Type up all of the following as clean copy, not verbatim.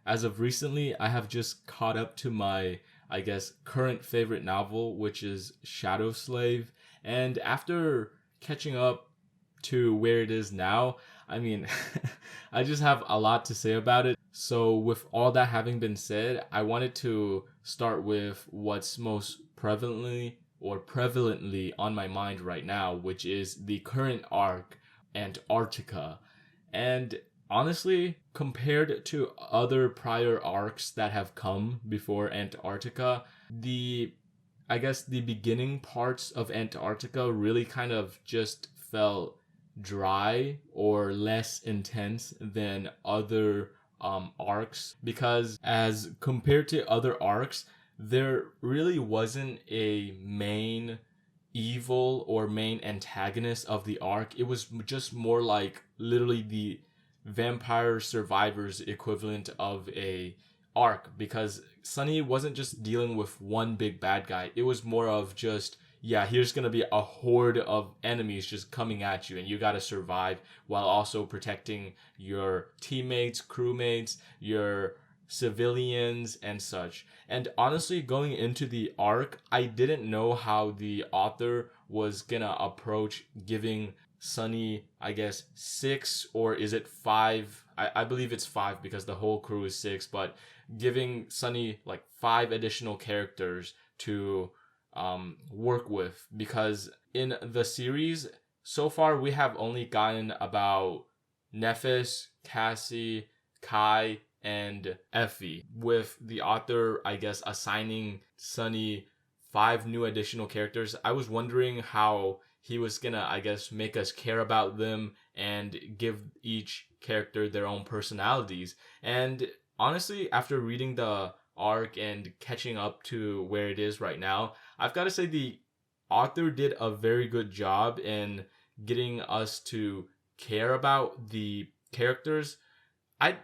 as of recently, I have just caught up to my, I guess, current favorite novel, which is Shadow Slave. And after catching up to where it is now, I mean, I just have a lot to say about it. So, with all that having been said, I wanted to start with what's most prevalently on my mind right now, which is the current arc, Antarctica. And honestly, compared to other prior arcs that have come before Antarctica, the I guess the beginning parts of Antarctica really kind of just felt dry or less intense than other arcs, because as compared to other arcs, there really wasn't a main evil or main antagonist of the arc. It was just more like literally the vampire survivors equivalent of a arc, because Sunny wasn't just dealing with one big bad guy. It was more of just, yeah, here's gonna be a horde of enemies just coming at you, and you gotta survive while also protecting your teammates, crewmates, your civilians, and such. And honestly, going into the arc, I didn't know how the author was gonna approach giving Sunny, I guess, six, or is it five? I believe it's five because the whole crew is six, but giving Sunny like five additional characters to work with, because in the series so far we have only gotten about Nephis, Cassie, Kai, and Effie, with the author, I guess, assigning Sunny five new additional characters. I was wondering how he was gonna, I guess, make us care about them and give each character their own personalities. And honestly, after reading the arc and catching up to where it is right now, I've got to say the author did a very good job in getting us to care about the characters. I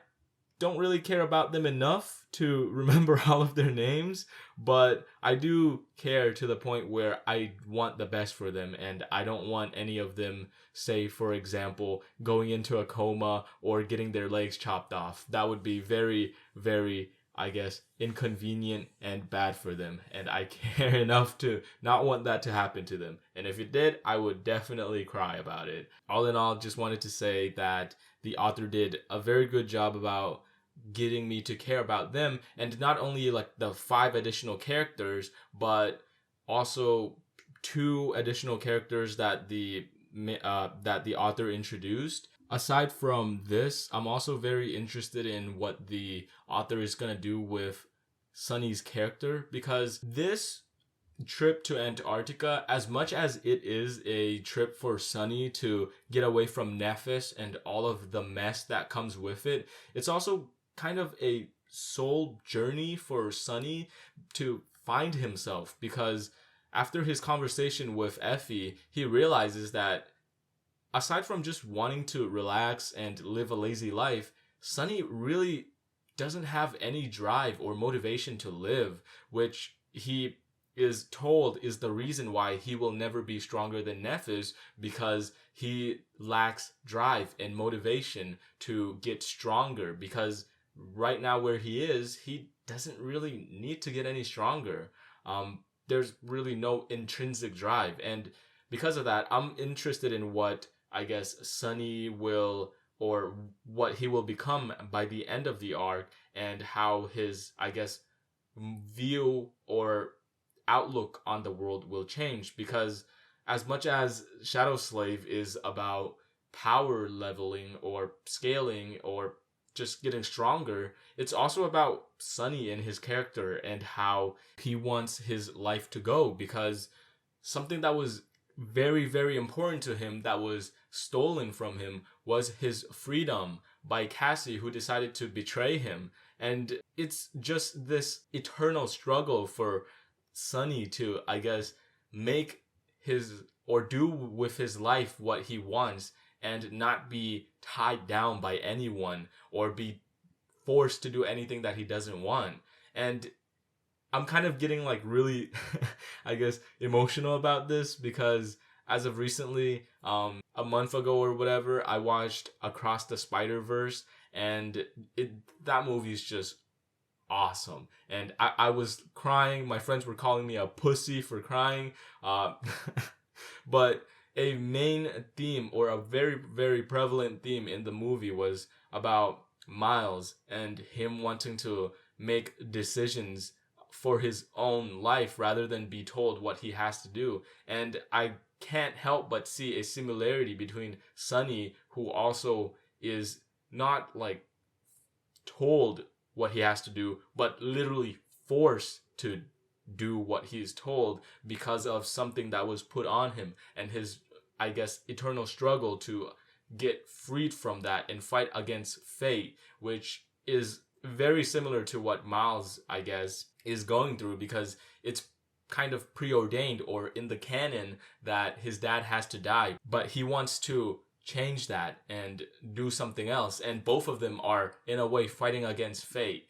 don't really care about them enough to remember all of their names, but I do care to the point where I want the best for them, and I don't want any of them, say, for example, going into a coma or getting their legs chopped off. That would be very, very, I guess, inconvenient and bad for them, and I care enough to not want that to happen to them. And if it did, I would definitely cry about it. All in all, just wanted to say that the author did a very good job about getting me to care about them, and not only like the five additional characters, but also two additional characters that the author introduced. Aside from this, I'm also very interested in what the author is going to do with Sunny's character, because this trip to Antarctica, as much as it is a trip for Sunny to get away from Nephis and all of the mess that comes with it, it's also kind of a soul journey for Sunny to find himself, because after his conversation with Effie, he realizes that aside from just wanting to relax and live a lazy life, Sunny really doesn't have any drive or motivation to live, which he is told is the reason why he will never be stronger than Nephis, because he lacks drive and motivation to get stronger, because right now where he doesn't really need to get any stronger. There's really no intrinsic drive, and because of that, I'm interested in what, I guess, Sunny will, or what he will become by the end of the arc, and how his, I guess, view or outlook on the world will change. Because as much as Shadow Slave is about power leveling or scaling or just getting stronger, it's also about Sunny and his character and how he wants his life to go, because something that was very, very important to him that was stolen from him was his freedom by Cassie, who decided to betray him. And it's just this eternal struggle for Sunny to, I guess, make his, or do with his life what he wants, and not be tied down by anyone or be forced to do anything that he doesn't want. And I'm kind of getting like really, I guess, emotional about this, because as of recently, a month ago or whatever, I watched Across the Spiderverse, and that movie is just awesome. And I was crying. My friends were calling me a pussy for crying. But a main theme, or a very, very prevalent theme in the movie, was about Miles and him wanting to make decisions for his own life rather than be told what he has to do. And I can't help but see a similarity between Sunny, who also is not like told what he has to do, but literally forced to do what he's told because of something that was put on him, and his, I guess, eternal struggle to get freed from that and fight against fate, which is very similar to what Miles, I guess, is going through, because it's kind of preordained or in the canon that his dad has to die, but he wants to change that and do something else. And both of them are, in a way, fighting against fate.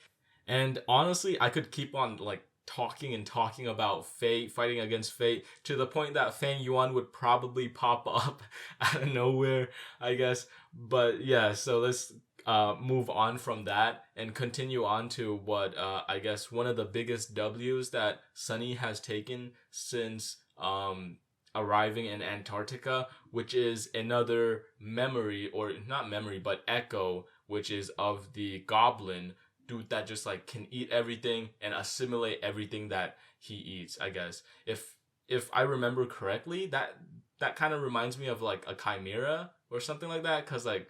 And honestly, I could keep on like talking and talking about fate, fighting against fate, to the point that Fang Yuan would probably pop up out of nowhere, I guess. But yeah, so let's move on from that and continue on to what I guess one of the biggest W's that Sunny has taken since arriving in Antarctica, which is another memory, or not memory, but echo, which is of the goblin dude that just like can eat everything and assimilate everything that he eats, I guess. If I remember correctly, that kind of reminds me of like a chimera or something like that, because like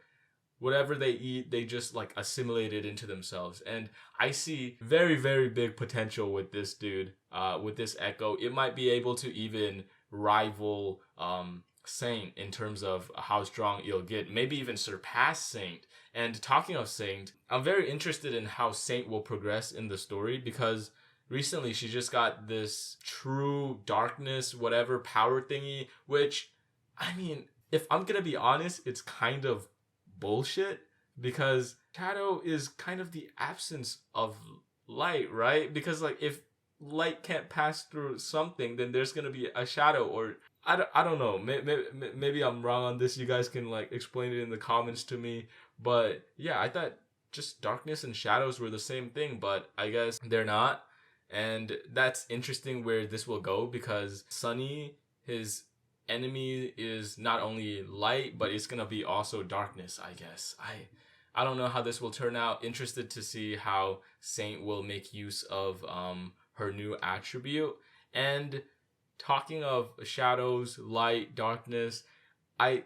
whatever they eat, they just like assimilate it into themselves. And I see very, very big potential with this dude, with this echo. It might be able to even rival Saint in terms of how strong it'll get, maybe even surpass Saint. And talking of Saint, I'm very interested in how Saint will progress in the story, because recently she just got this true darkness, whatever power thingy, which, I mean, if I'm gonna be honest, it's kind of bullshit, because shadow is kind of the absence of light, right? Because like if light can't pass through something, then there's gonna be a shadow, or I don't know. Maybe I'm wrong on this. You guys can like explain it in the comments to me. But yeah, I thought just darkness and shadows were the same thing, but I guess they're not. And that's interesting where this will go, because Sunny, his enemy, is not only light, but it's gonna be also darkness, I guess. I don't know how this will turn out. Interested to see how Saint will make use of her new attribute. And talking of shadows, light, darkness, I'm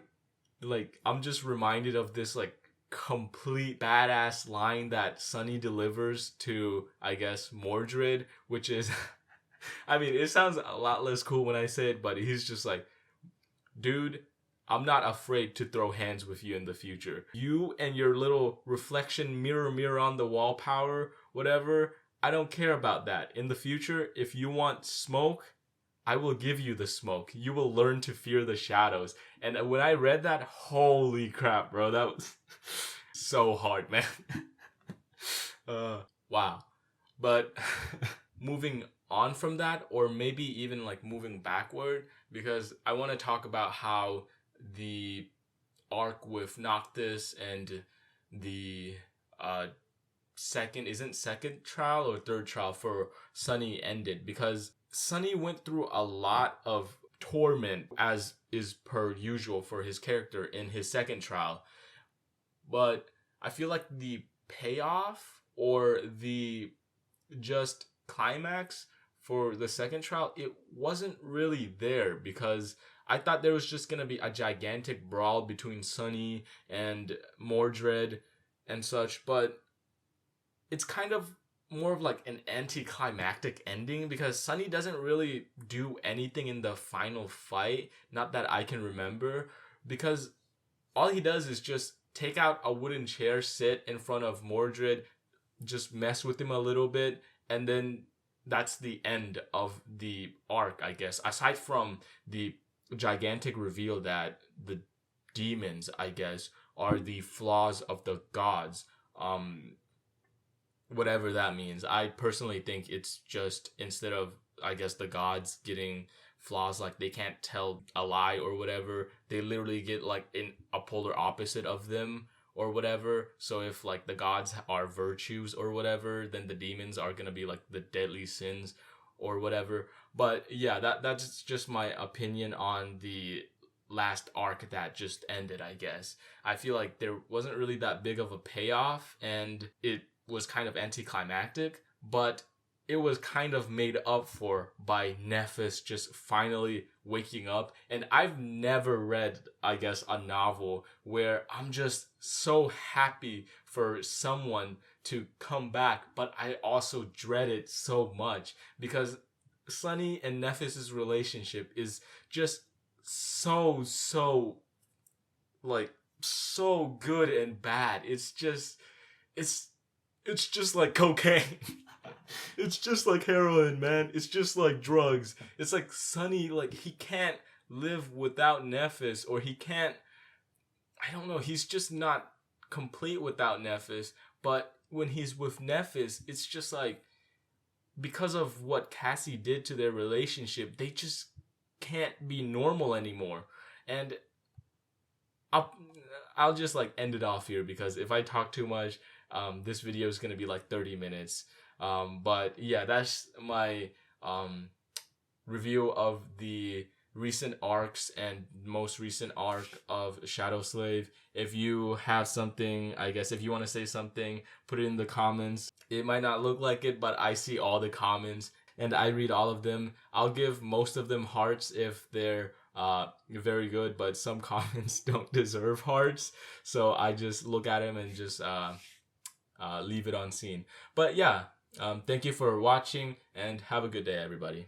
just reminded of this like complete badass line that Sunny delivers to, I guess, Mordred, which is I mean, it sounds a lot less cool when I say it, but he's just like, dude, I'm not afraid to throw hands with you in the future. You and your little reflection mirror on the wall power, whatever, I don't care about that. In the future, if you want smoke, I will give you the smoke. You will learn to fear the shadows. And when I read that, holy crap, bro, that was so hard, man. Wow. But moving on from that, or maybe even like moving backward, because I want to talk about how the arc with Noctis and the second trial or third trial for Sunny ended, because Sunny went through a lot of torment, as is per usual for his character in his second trial. But I feel like the payoff, or the just climax for the second trial, it wasn't really there, because I thought there was just going to be a gigantic brawl between Sunny and Mordred and such, but it's kind of more of like an anticlimactic ending, because Sunny doesn't really do anything in the final fight, not that I can remember, because all he does is just take out a wooden chair, sit in front of Mordred, just mess with him a little bit, and then that's the end of the arc, I guess, aside from the gigantic reveal that the demons, I guess, are the flaws of the gods. Whatever that means. I personally think it's just, instead of, I guess, the gods getting flaws like they can't tell a lie or whatever, they literally get like a polar opposite of them, or whatever. So if like the gods are virtues or whatever, then the demons are gonna be like the deadly sins or whatever. But yeah, that's just my opinion on the last arc that just ended, I guess. I feel like there wasn't really that big of a payoff, and it was kind of anticlimactic, but it was kind of made up for by Nephis just finally waking up. And I've never read, I guess, a novel where I'm just so happy for someone to come back, but I also dread it so much because Sunny and Nephis's relationship is just so like so good and bad. It's it's just like cocaine. It's just like heroin, man. It's just like drugs. It's like Sunny, like he can't live without Nephis, or he can't, I don't know, he's just not complete without Nephis. But when he's with Nephis, it's just like, because of what Cassie did to their relationship, they just can't be normal anymore. And I'll I'll just like end it off here, because if I talk too much, this video is gonna be like 30 minutes. But yeah, that's my review of the recent arcs and most recent arc of Shadow Slave. If you have something, I guess if you want to say something, put it in the comments. It might not look like it, but I see all the comments and I read all of them. I'll give most of them hearts if they're very good, but some comments don't deserve hearts, so I just look at them and just leave it on scene. But yeah, thank you for watching and have a good day, everybody.